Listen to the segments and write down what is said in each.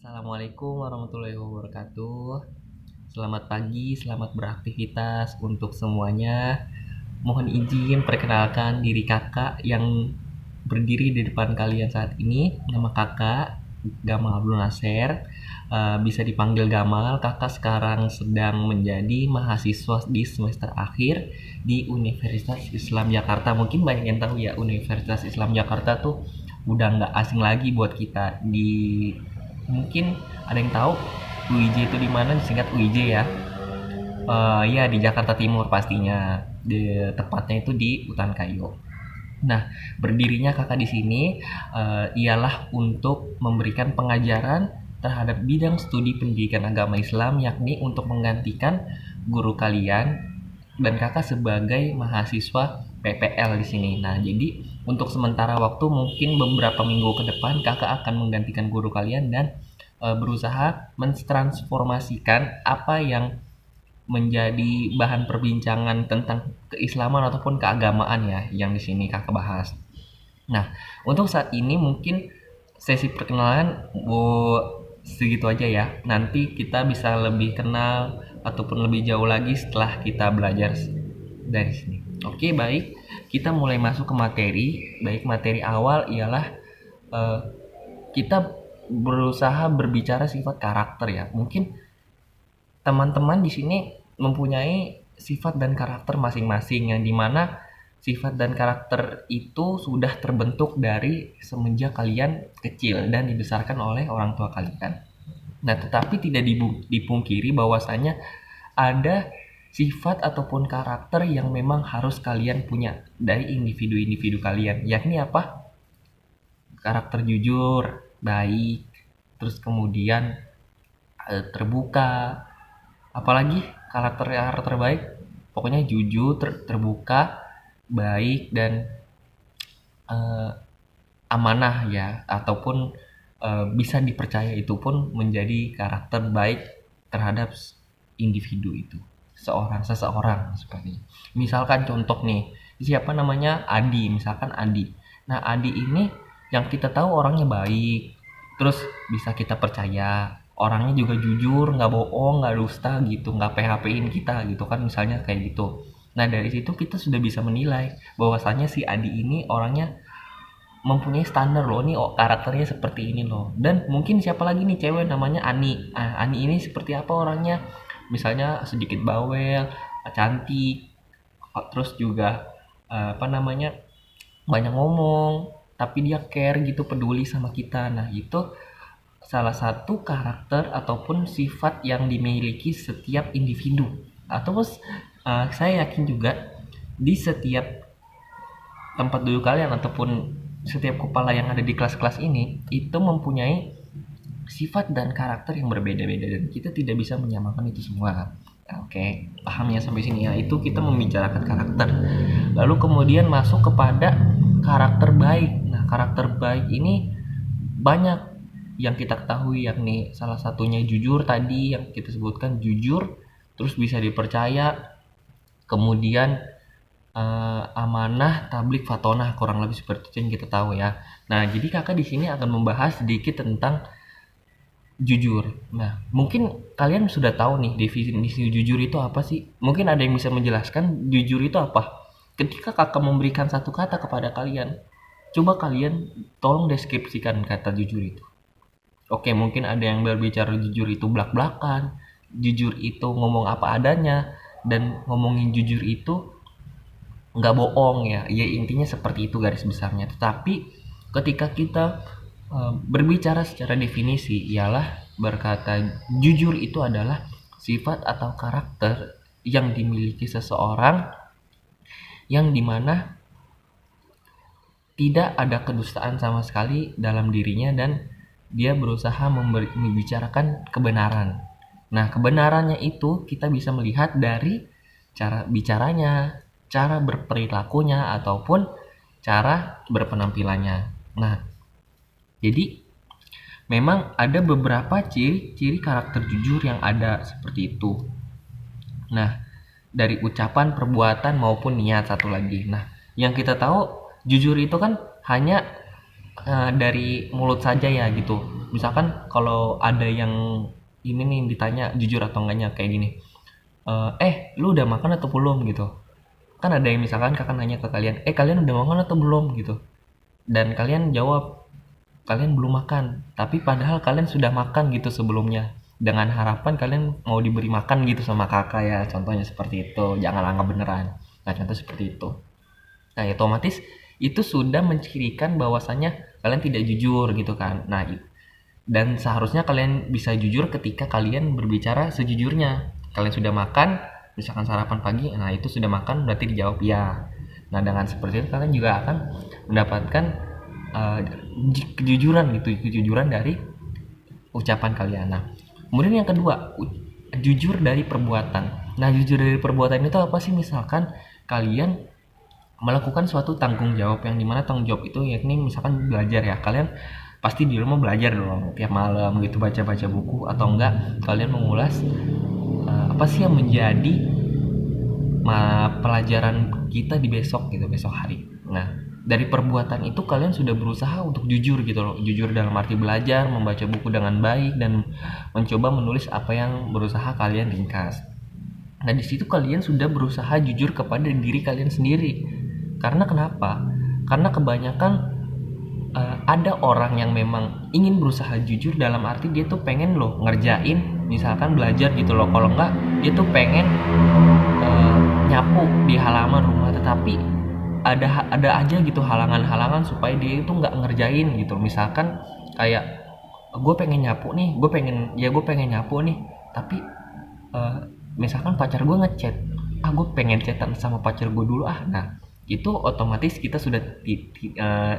Assalamualaikum warahmatullahi wabarakatuh. Selamat pagi, selamat beraktivitas untuk semuanya. Mohon izin perkenalkan diri kakak yang berdiri di depan kalian saat ini. Nama kakak Gamal Abdul Nasir. Bisa dipanggil Gamal. Kakak sekarang sedang menjadi mahasiswa di semester akhir di Universitas Islam Jakarta. Mungkin banyak yang tahu ya, Universitas Islam Jakarta tuh udah nggak asing lagi buat kita. Mungkin ada yang tahu UIJ itu di mana, disingkat UIJ ya. Ya di Jakarta Timur pastinya. Tepatnya itu di Utan Kayu. Nah, berdirinya kakak di sini ialah untuk memberikan pengajaran terhadap bidang studi pendidikan agama Islam, yakni untuk menggantikan guru kalian dan kakak sebagai mahasiswa PPL di sini. Nah, jadi untuk sementara waktu mungkin beberapa minggu ke depan kakak akan menggantikan guru kalian dan berusaha mentransformasikan apa yang menjadi bahan perbincangan tentang keislaman ataupun keagamaan ya yang di sini kakak bahas. Nah, untuk saat ini mungkin sesi perkenalan segitu aja ya. Nanti kita bisa lebih kenal ataupun lebih jauh lagi setelah kita belajar dari sini. Oke, baik. Kita mulai masuk ke materi. Baik, materi awal ialah eh, kita berusaha berbicara sifat karakter ya. Mungkin teman-teman di sini mempunyai sifat dan karakter masing-masing yang dimana sifat dan karakter itu sudah terbentuk dari semenjak kalian kecil dan dibesarkan oleh orang tua kalian. Nah, tetapi tidak dipungkiri bahwasanya ada sifat ataupun karakter yang memang harus kalian punya dari individu-individu kalian, yakni apa? Karakter jujur, baik, terus kemudian terbuka, apalagi karakter baik, pokoknya jujur, terbuka, baik, dan eh, amanah ya, ataupun bisa dipercaya, itu pun menjadi karakter baik terhadap individu itu, seseorang seperti misalkan contoh nih, siapa namanya Adi, misalkan Adi. Nah, Adi ini yang kita tahu orangnya baik, terus bisa kita percaya, orangnya juga jujur, nggak bohong, nggak dusta gitu, nggak PHP-in kita gitu kan, misalnya kayak gitu. Nah, dari situ kita sudah bisa menilai bahwasanya si Adi ini orangnya mempunyai standar loh, nih karakternya seperti ini loh. Dan mungkin siapa lagi nih cewek namanya Ani. Ani ini seperti apa orangnya? Misalnya sedikit bawel, cantik, terus juga apa namanya, banyak ngomong, tapi dia care gitu, peduli sama kita. Nah, itu salah satu karakter ataupun sifat yang dimiliki setiap individu. Atau saya yakin juga di setiap tempat duduk kalian ataupun setiap kepala yang ada di kelas-kelas ini itu mempunyai sifat dan karakter yang berbeda-beda dan kita tidak bisa menyamakan itu semua. Nah, oke, pahamnya sampai sini ya. Itu kita membicarakan karakter. Lalu kemudian masuk kepada karakter baik. Nah, karakter baik ini banyak yang kita ketahui, yakni salah satunya jujur, tadi yang kita sebutkan jujur, terus bisa dipercaya, kemudian amanah, tablik, fatonah, kurang lebih seperti itu yang kita tahu ya. Nah, jadi kakak di sini akan membahas sedikit tentang jujur. Nah, mungkin kalian sudah tahu nih definisi jujur itu apa sih? Mungkin ada yang bisa menjelaskan jujur itu apa? Ketika kakak memberikan satu kata kepada kalian, coba kalian tolong deskripsikan kata jujur itu. Oke, mungkin ada yang berbicara jujur itu blak-blakan, jujur itu ngomong apa adanya, dan ngomongin jujur itu nggak bohong ya. Ya intinya seperti itu garis besarnya. Tetapi ketika kita berbicara secara definisi ialah berkata jujur itu adalah sifat atau karakter yang dimiliki seseorang yang dimana tidak ada kedustaan sama sekali dalam dirinya dan dia berusaha membicarakan kebenaran. Nah, kebenarannya itu kita bisa melihat dari cara bicaranya, cara berperilakunya, ataupun cara berpenampilannya. Nah, jadi memang ada beberapa ciri-ciri karakter jujur yang ada seperti itu. Nah, dari ucapan, perbuatan maupun niat, satu lagi. Nah, yang kita tahu jujur itu kan hanya dari mulut saja ya gitu. Misalkan kalau ada yang ini nih ditanya jujur atau enggaknya kayak gini, lu udah makan atau belum gitu. Kan ada yang misalkan kakak nanya ke kalian, kalian udah makan atau belum gitu, dan kalian jawab kalian belum makan, tapi padahal kalian sudah makan gitu sebelumnya, dengan harapan kalian mau diberi makan gitu sama kakak ya, contohnya seperti itu, jangan anggap beneran. Nah contoh seperti itu. Nah otomatis itu sudah mencirikan bahwasannya kalian tidak jujur gitu kan. Nah dan seharusnya kalian bisa jujur ketika kalian berbicara sejujurnya. Kalian sudah makan, misalkan sarapan pagi, nah itu sudah makan berarti dijawab ya. Nah dengan seperti itu kalian juga akan mendapatkan uh, kejujuran gitu, kejujuran dari ucapan kalian. Nah kemudian yang kedua, jujur dari perbuatan. Nah jujur dari perbuatan itu apa sih? Misalkan kalian melakukan suatu tanggung jawab, yang dimana tanggung jawab itu yakni misalkan belajar ya, kalian pasti di rumah belajar dong tiap malam gitu, baca-baca buku atau enggak kalian mengulas apa sih yang menjadi pelajaran kita di besok gitu, besok hari. Nah dari perbuatan itu kalian sudah berusaha untuk jujur gitu loh, jujur dalam arti belajar, membaca buku dengan baik, dan mencoba menulis apa yang berusaha kalian ringkas. Nah di situ kalian sudah berusaha jujur kepada diri kalian sendiri. Karena kenapa? Karena kebanyakan ada orang yang memang ingin berusaha jujur dalam arti dia tuh pengen loh ngerjain, misalkan belajar gitu loh. Kalau enggak dia tuh pengen nyapu di halaman rumah, tetapi ada aja gitu halangan-halangan supaya dia itu nggak ngerjain gitu. Misalkan kayak gue pengen nyapu nih, tapi misalkan pacar gue ngechat, gue pengen chatan sama pacar gue dulu nah itu otomatis kita sudah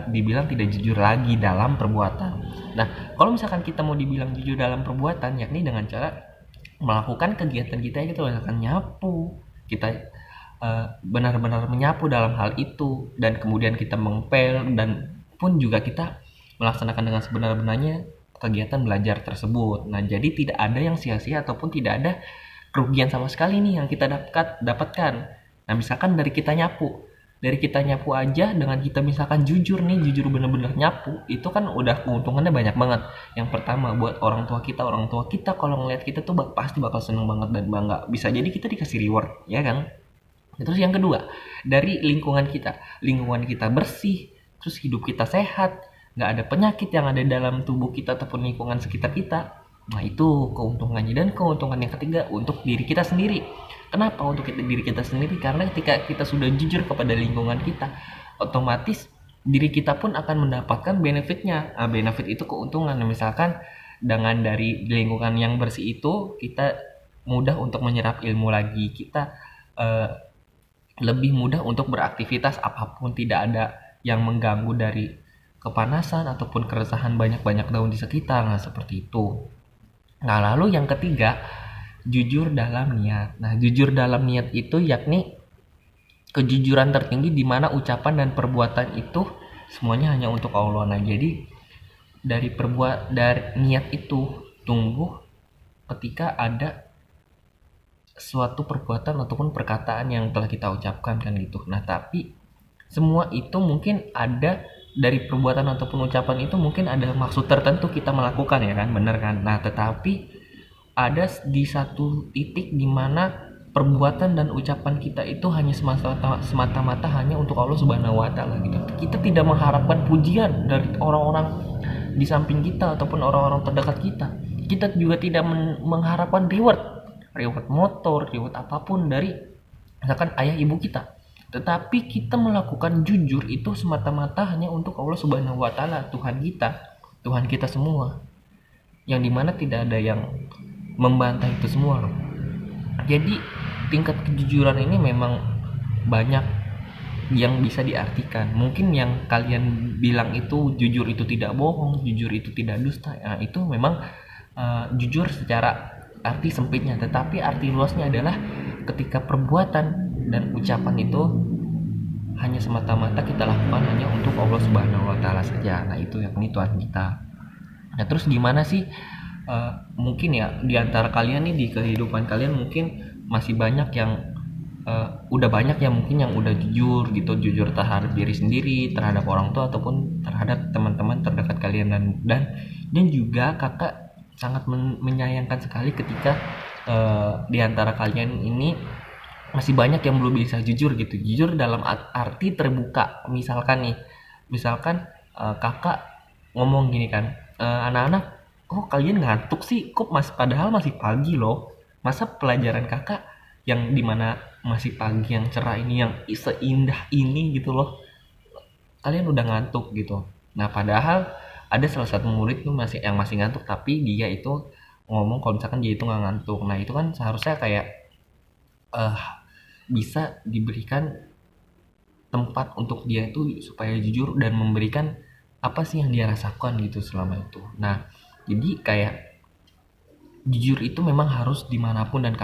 dibilang tidak jujur lagi dalam perbuatan. Nah kalau misalkan kita mau dibilang jujur dalam perbuatan, yakni dengan cara melakukan kegiatan kita gitu, misalkan nyapu, kita benar-benar menyapu dalam hal itu, dan kemudian kita mengpel, dan pun juga kita melaksanakan dengan sebenar-benarnya kegiatan belajar tersebut. Nah jadi tidak ada yang sia-sia ataupun tidak ada kerugian sama sekali nih yang kita dapatkan. Nah misalkan dari kita nyapu aja, dengan kita misalkan jujur bener-bener nyapu, itu kan udah keuntungannya banyak banget. Yang pertama buat orang tua kita kalau ngeliat kita tuh pasti bakal seneng banget dan bangga, bisa jadi kita dikasih reward ya kan. Terus yang kedua, dari lingkungan kita bersih, terus hidup kita sehat, nggak ada penyakit yang ada dalam tubuh kita ataupun lingkungan sekitar kita. Nah itu keuntungannya. Dan keuntungan yang ketiga untuk diri kita sendiri. Kenapa untuk diri kita sendiri? Karena ketika kita sudah jujur kepada lingkungan kita, otomatis diri kita pun akan mendapatkan benefitnya. Nah, benefit itu keuntungan. Misalkan dengan dari lingkungan yang bersih itu, kita mudah untuk menyerap ilmu lagi. Kita lebih mudah untuk beraktivitas apapun, tidak ada yang mengganggu dari kepanasan ataupun keresahan banyak-banyak daun di sekitar. Nah seperti itu. Nah lalu yang ketiga, jujur dalam niat. Nah jujur dalam niat itu yakni kejujuran tertinggi, di mana ucapan dan perbuatan itu semuanya hanya untuk Allah. Nah jadi dari niat itu tumbuh ketika ada suatu perbuatan ataupun perkataan yang telah kita ucapkan kan gitu. Nah tapi semua itu mungkin ada dari perbuatan ataupun ucapan itu mungkin ada maksud tertentu kita melakukan ya kan, bener kan. Nah tetapi ada di satu titik di mana perbuatan dan ucapan kita itu hanya semata-mata hanya untuk Allah Subhanahu wa taala gitu. Kita tidak mengharapkan pujian dari orang-orang di samping kita ataupun orang-orang terdekat kita. Kita juga tidak mengharapkan reward motor, reward apapun dari misalkan ayah ibu kita. Tetapi kita melakukan jujur itu semata-mata hanya untuk Allah Subhanahu wa taala, Tuhan kita semua. Yang dimana tidak ada yang membantah itu semua loh. Jadi tingkat kejujuran ini memang banyak yang bisa diartikan. Mungkin yang kalian bilang itu jujur itu tidak bohong, jujur itu tidak dusta. Nah, itu memang jujur secara arti sempitnya, tetapi arti luasnya adalah ketika perbuatan dan ucapan itu hanya semata-mata kita lakukan hanya untuk Allah Subhanahu wa taala saja. Nah itu yakni Tuhan kita. Nah terus gimana sih mungkin ya di antara kalian nih, di kehidupan kalian mungkin masih banyak yang udah banyak ya mungkin yang udah jujur gitu, jujur terhadap diri sendiri, terhadap orang tua ataupun terhadap teman-teman terdekat kalian. Dan juga kakak sangat menyayangkan sekali ketika di antara kalian ini masih banyak yang belum bisa jujur gitu, jujur dalam arti terbuka. Misalkan kakak ngomong gini kan, anak-anak kok kalian ngantuk sih, kok padahal masih pagi loh, masa pelajaran kakak yang dimana masih pagi yang cerah ini, yang seindah ini gitu loh, kalian udah ngantuk gitu. Nah padahal ada salah satu murid tuh masih ngantuk, tapi dia itu ngomong kalau misalkan dia itu nggak ngantuk. Nah itu kan seharusnya kayak eh bisa diberikan tempat untuk dia itu supaya jujur dan memberikan apa sih yang dia rasakan gitu selama itu. Nah jadi kayak jujur itu memang harus dimanapun dan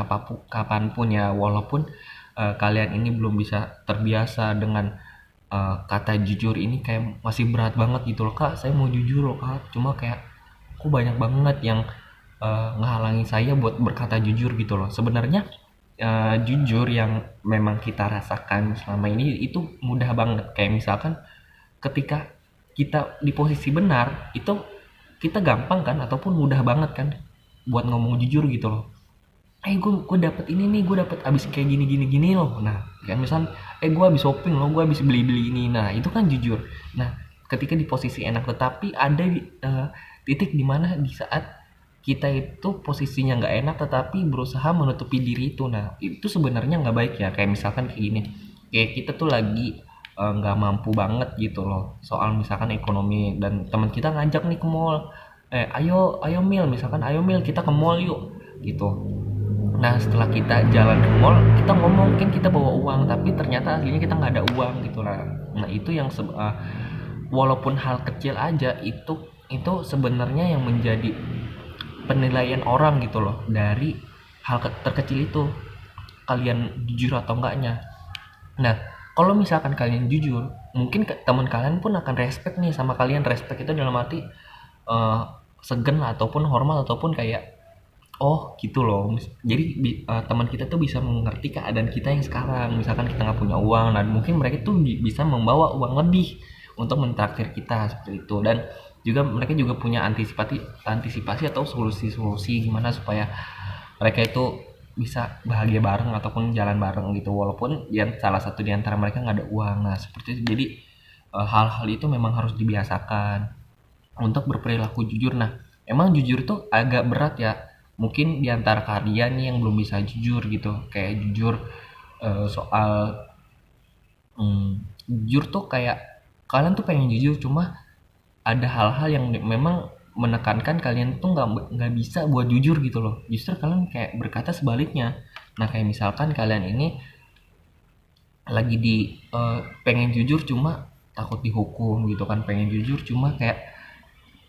kapanpun ya, walaupun kalian ini belum bisa terbiasa dengan kata jujur ini, kayak masih berat banget gitu loh, kak saya mau jujur loh kak, cuma kayak aku banyak banget yang ngehalangi saya buat berkata jujur gitu loh. Sebenarnya jujur yang memang kita rasakan selama ini itu mudah banget, kayak misalkan ketika kita di posisi benar itu kita gampang kan ataupun mudah banget kan buat ngomong jujur gitu loh. Gue dapet ini nih, gue dapet abis kayak gini gini gini loh. Nah kan misal gue abis shopping loh, gue abis beli beli ini. Nah itu kan jujur. Nah ketika di posisi enak, tetapi ada titik dimana di saat kita itu posisinya nggak enak tetapi berusaha menutupi diri itu. Nah itu sebenarnya nggak baik ya. Kayak misalkan kayak gini, kayak kita tuh lagi nggak mampu banget gitu loh soal misalkan ekonomi, dan teman kita ngajak nih ke mall, ayo ayo mil, misalkan ayo mil kita ke mall yuk gitu. Nah setelah kita jalan ke mall, kita ngomong mungkin kita bawa uang, tapi ternyata aslinya kita nggak ada uang gitu lah. Nah itu yang walaupun hal kecil aja itu sebenarnya yang menjadi penilaian orang gitu loh dari hal terkecil itu, kalian jujur atau enggaknya. Nah kalau misalkan kalian jujur, mungkin teman kalian pun akan respect nih sama kalian. Respect itu dalam arti uh, segen lah, ataupun hormat, ataupun kayak oh gitu loh. Jadi teman kita tuh bisa mengerti keadaan kita yang sekarang, misalkan kita nggak punya uang, dan mungkin mereka tuh bisa membawa uang lebih untuk mentraktir kita seperti itu. Dan juga mereka juga punya antisipasi atau solusi-solusi gimana supaya mereka itu bisa bahagia bareng ataupun jalan bareng gitu, walaupun yang salah satu di antara mereka nggak ada uang. Nah seperti itu. Jadi hal-hal itu memang harus dibiasakan untuk berperilaku jujur. Nah emang jujur tuh agak berat ya, mungkin di antara kalian nih yang belum bisa jujur gitu, kayak jujur soal jujur tuh kayak kalian tuh pengen jujur, cuma ada hal-hal yang memang menekankan kalian tuh nggak bisa buat jujur gitu loh. Justru kalian kayak berkata sebaliknya. Nah kayak misalkan kalian ini lagi di pengen jujur cuma takut dihukum gitu kan, pengen jujur cuma kayak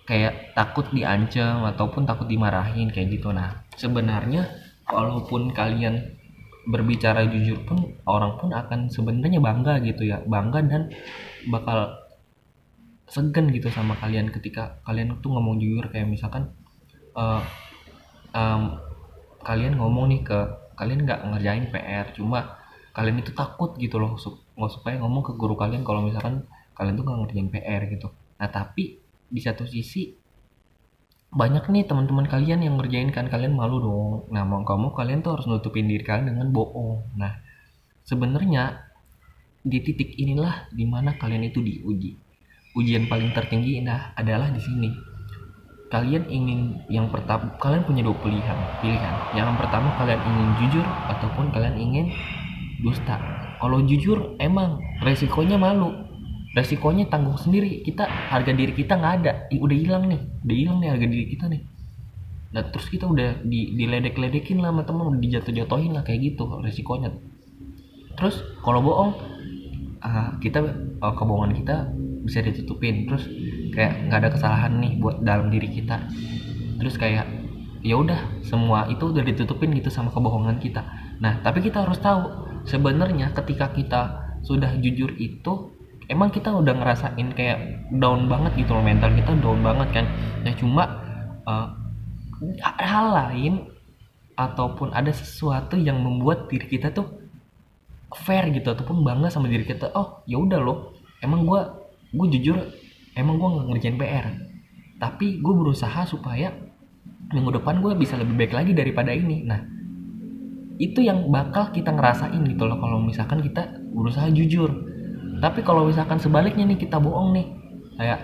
kayak takut diancam ataupun takut dimarahin kayak gitu. Nah sebenarnya walaupun kalian berbicara jujur pun, orang pun akan sebenarnya bangga gitu ya, bangga dan bakal segan gitu sama kalian ketika kalian tuh ngomong jujur. Kayak misalkan uh, um, kalian ngomong nih ke kalian nggak ngerjain PR, cuma kalian itu takut gitu loh supaya ngomong ke guru kalian kalau misalkan kalian tuh nggak ngerjain PR gitu. Nah tapi di satu sisi banyak nih teman-teman kalian yang ngerjain kan, kalian malu dong. Nah mau kamu kalian tuh harus nutupin diri kalian dengan bohong. Nah sebenarnya di titik inilah dimana kalian itu diuji. Ujian paling tertinggi adalah di sini. Kalian ingin yang pertama, kalian punya dua pilihan. Yang pertama kalian ingin jujur ataupun kalian ingin dusta. Kalau jujur emang resikonya malu, resikonya tanggung sendiri. Kita harga diri kita nggak ada, udah hilang nih harga diri kita nih. Nah terus kita udah diledek-ledekin lah sama temen, udah dijatuh-jatuhin lah kayak gitu resikonya. Terus kalau bohong, kita kebohongan kita bisa ditutupin, terus kayak nggak ada kesalahan nih buat dalam diri kita. Terus kayak ya udah semua itu udah ditutupin gitu sama kebohongan kita. Nah tapi kita harus tahu sebenarnya ketika kita sudah jujur itu emang kita udah ngerasain kayak down banget gitu loh, mental kita down banget kan. Nah cuma uh, hal lain ataupun ada sesuatu yang membuat diri kita tuh fair gitu ataupun bangga sama diri kita. Oh ya udah loh, emang gue jujur, emang gue nggak ngerjain PR, tapi gue berusaha supaya minggu depan gue bisa lebih baik lagi daripada ini. Nah itu yang bakal kita ngerasain gitu loh kalau misalkan kita berusaha jujur. Tapi kalau misalkan sebaliknya nih, kita bohong nih, kayak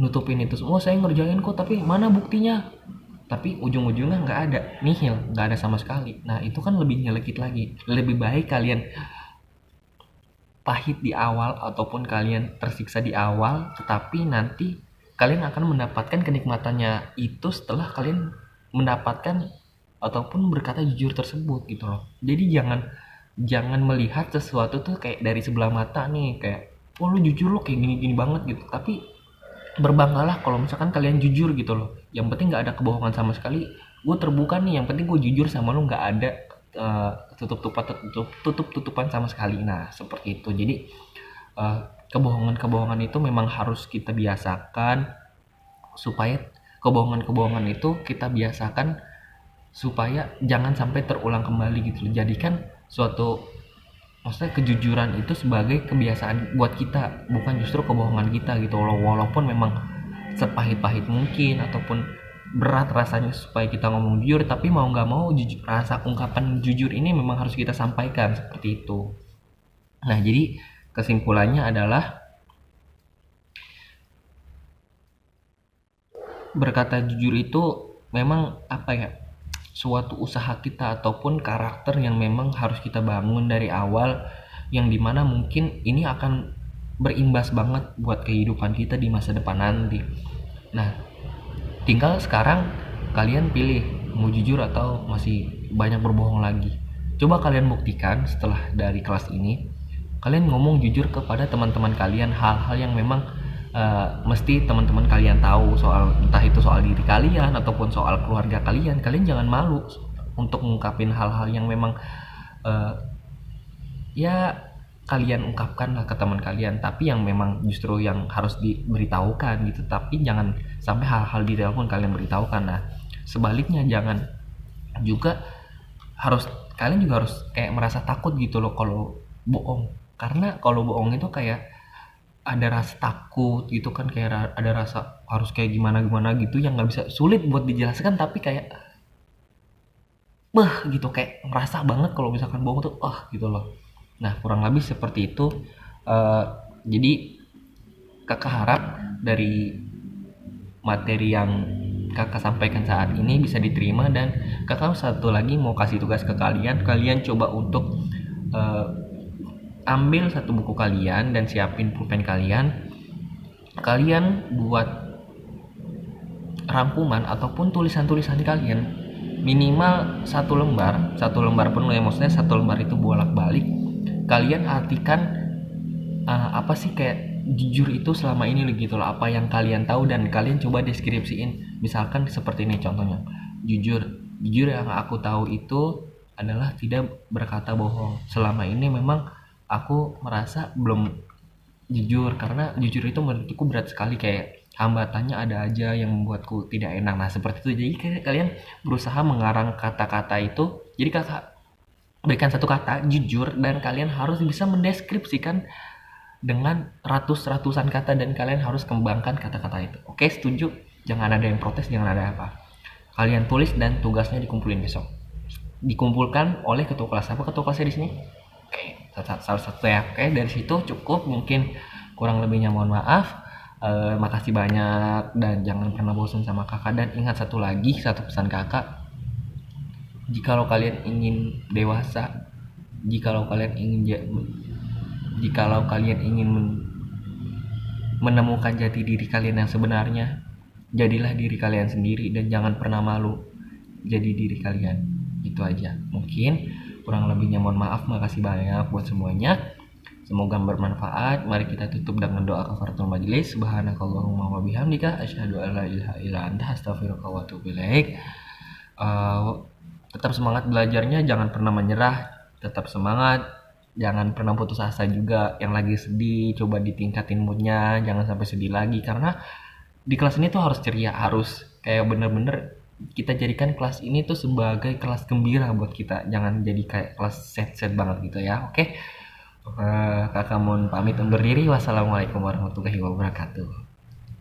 nutupin itu semua, saya ngerjain kok tapi mana buktinya, tapi ujung-ujungnya nggak ada, nihil, nggak ada sama sekali. Nah itu kan lebih nyelekit lagi. Lebih baik kalian pahit di awal ataupun kalian tersiksa di awal, tetapi nanti kalian akan mendapatkan kenikmatannya itu setelah kalian mendapatkan ataupun berkata jujur tersebut gitu loh. Jadi jangan jangan melihat sesuatu tuh kayak dari sebelah mata nih, kayak oh lu jujur lo kayak gini-gini banget gitu, tapi berbanggalah kalau misalkan kalian jujur gitu loh. Yang penting nggak ada kebohongan sama sekali, gue terbuka nih, yang penting gue jujur sama lo, nggak ada tutup-tutupan sama sekali. Nah seperti itu. Jadi uh, kebohongan-kebohongan itu memang harus kita biasakan, supaya kebohongan-kebohongan itu kita biasakan supaya jangan sampai terulang kembali gitu loh. Jadikan suatu, maksudnya kejujuran itu sebagai kebiasaan buat kita, bukan justru kebohongan kita gitu loh. Walaupun memang sepahit-pahit mungkin ataupun berat rasanya supaya kita ngomong jujur, tapi mau nggak mau jujur, rasa ungkapan jujur ini memang harus kita sampaikan seperti itu. Nah jadi kesimpulannya adalah berkata jujur itu memang apa ya, suatu usaha kita ataupun karakter yang memang harus kita bangun dari awal, yang dimana mungkin ini akan berimbas banget buat kehidupan kita di masa depan nanti. Nah tinggal sekarang kalian pilih mau jujur atau masih banyak berbohong lagi. Coba kalian buktikan setelah dari kelas ini, kalian ngomong jujur kepada teman-teman kalian hal-hal yang memang mesti teman-teman kalian tahu, soal entah itu soal diri kalian ataupun soal keluarga kalian. Kalian jangan malu untuk mengungkapin hal-hal yang memang uh, ya kalian ungkapkan lah ke teman kalian, tapi yang memang justru yang harus diberitahukan gitu. Tapi jangan sampai hal-hal detail pun kalian beritahukan. Nah sebaliknya jangan juga harus, kalian juga harus kayak merasa takut gitu loh kalau bohong, karena kalau bohong itu kayak ada rasa takut gitu kan, kayak ada rasa harus kayak gimana gimana gitu, yang nggak bisa, sulit buat dijelaskan, tapi kayak gitu, kayak ngerasa banget kalau misalkan bohong tuh gitu loh. Nah kurang lebih seperti itu. Eh, jadi kakak harap dari materi yang kakak sampaikan saat ini bisa diterima, dan kakak satu lagi mau kasih tugas ke kalian. Kalian coba untuk eh, ambil satu buku kalian dan siapin pulpen kalian. Kalian buat rangkuman ataupun tulisan-tulisan kalian minimal satu lembar penuh ya, maksudnya satu lembar itu bolak-balik. Kalian artikan apa sih kayak jujur itu selama ini gitu loh, apa yang kalian tahu, dan kalian coba deskripsiin. Misalkan seperti ini contohnya, jujur jujur yang aku tahu itu adalah tidak berkata bohong. Selama ini memang aku merasa belum jujur, karena jujur itu menurutku berat sekali, kayak hambatannya ada aja yang membuatku tidak enak. Nah seperti itu. Jadi kalian berusaha mengarang kata-kata itu. Jadi kakak berikan satu kata jujur, dan kalian harus bisa mendeskripsikan dengan ratusan kata, dan kalian harus kembangkan kata-kata itu. Oke, setuju? Jangan ada yang protes, jangan ada apa. Kalian tulis dan tugasnya dikumpulin besok. Dikumpulkan oleh ketua kelas. Apa ketua kelasnya di sini? Oke, salah satu ya. Oke, dari situ cukup. Mungkin kurang lebihnya mohon maaf. Makasih banyak, dan jangan pernah bosan sama kakak. Dan ingat satu lagi, satu pesan kakak. Jikalau kalian ingin dewasa, jikalau kalian ingin menemukan jati diri kalian yang sebenarnya, jadilah diri kalian sendiri dan jangan pernah malu jadi diri kalian. Itu aja. Mungkin kurang lebihnya mohon maaf. Makasih banyak buat semuanya. Semoga bermanfaat. Mari kita tutup dengan doa kafaratul majelis. Subhanakallahumma wa bihamdika asyhadu an la ilaha illa anta astaghfiruka wa atubu ilaik. Tetap semangat belajarnya, jangan pernah menyerah, tetap semangat. Jangan pernah putus asa juga. Yang lagi sedih, coba ditingkatin moodnya, jangan sampai sedih lagi. Karena di kelas ini tuh harus ceria, harus kayak bener-bener kita jadikan kelas ini tuh sebagai kelas gembira buat kita, jangan jadi kayak kelas set banget gitu ya. Oke. Kakak mohon pamit undur diri. Wassalamualaikum warahmatullahi wabarakatuh.